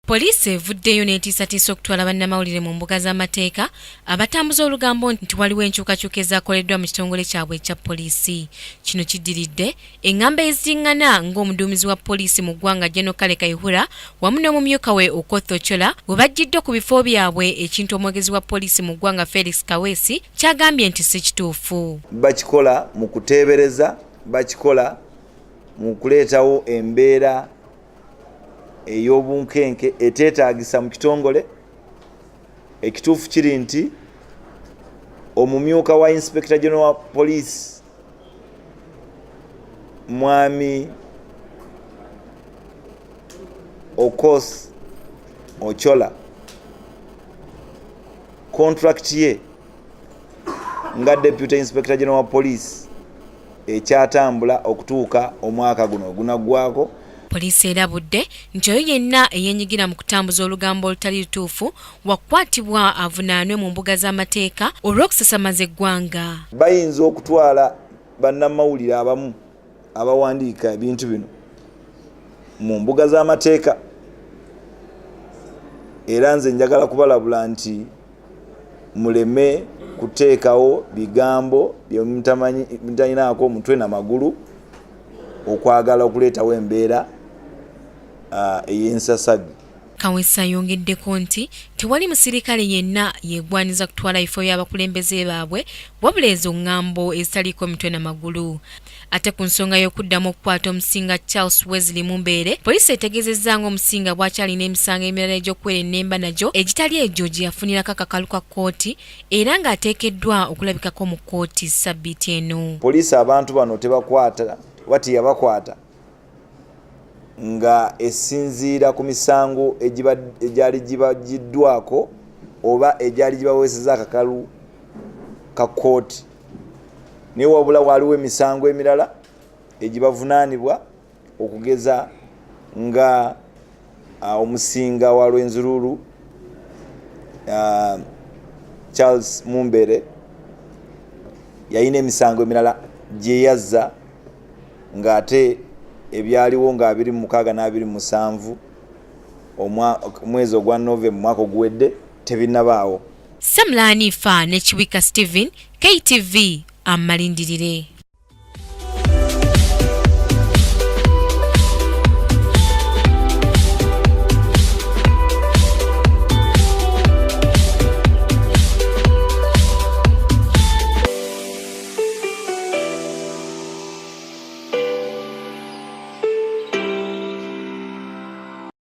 Poliisi evuddeyo n'etiisatiisa okutwala bannamawulire mu mbuga z'amateeka abatambuza olugambo nti waliwo enkyukakyuka ezaakoleddwa mu kitongole kyabwe ekya poliisi. Kino kiddiridde eŋŋamba eziŋŋana ng'omuduumizi wa poliisi mu ggwanga Gen. Kale Kayihura wamu n'omumyuka we Okoth Ochola bwe bajjiddwa ku bifo byabwe, ekintu omwogezi wa poliisi mu ggwanga Felix Kaweesi kyagambye nti si kituufu. Bakikola mu kuteebereza, bakikola mu kuleetawo embeera ey'obunkenke eteetaagisa mu kitongole. Ekituufu kiri nti omumyuka wa Inspector General wa Police Mwami Okoth Ochola contract ye nga Deputy Inspector General wa Police ekyatambula okutuuka omwaka guno gunaggwako. Poliisi erabudde nti oyo yenna eyeenyigira mu kutambuza olugambo olutali lutuufu wakwatibwa avunaanwe mu mbuga z'amateeka olw'okusasamaza eggwanga. Bayinza okutwala bannamawulire abamu abawandiika ebintu bino mu mbuga z'amateeka, era nze njagala kubalabula nti muleme kuteekawo bigambo bye mutalinaako omutwe n'amagulu okwagala okuleetawo embeera ey'ensasagi. Kaweesa ayongeddeko nti tewali musirikale yenna yeegwaniza kutwala bifo by'abakulembeze baabwe wabula ezo ŋŋambo ezitaliiko mitwe n'amagulu. Ate ku nsonga y'okuddamu okukwata omusinga Charles Wesley Mumbeere, poliisi etegeezezza ng'omusinga bw'akyalina emisango emirala egy'okuwera ennemba nagyo egitali egyo gye yafunirako akakalu ka kkooti era ng'ateekeddwa okulabikako mu kkooti ssabbiiti eno. Poliisi abantu bano tebakwata wati yabakwata nga esinziira ku misango egyali gibagiddwako oba egyali gibaweeseza akakalu ka kkooti, naye wabula waliwo emisango emirala egibavunaanibwa okugeza nga omusinga wa Lwenzururu Charles Mumbeere yalina emisango emirala gye yazza ng'ate ebyaliwo nga 26 na 27 omwezi ogwa November mwaka oguwedde tebinnabaawo. Samla Hanifa ne Kiwika Steven, KTV amalindirire.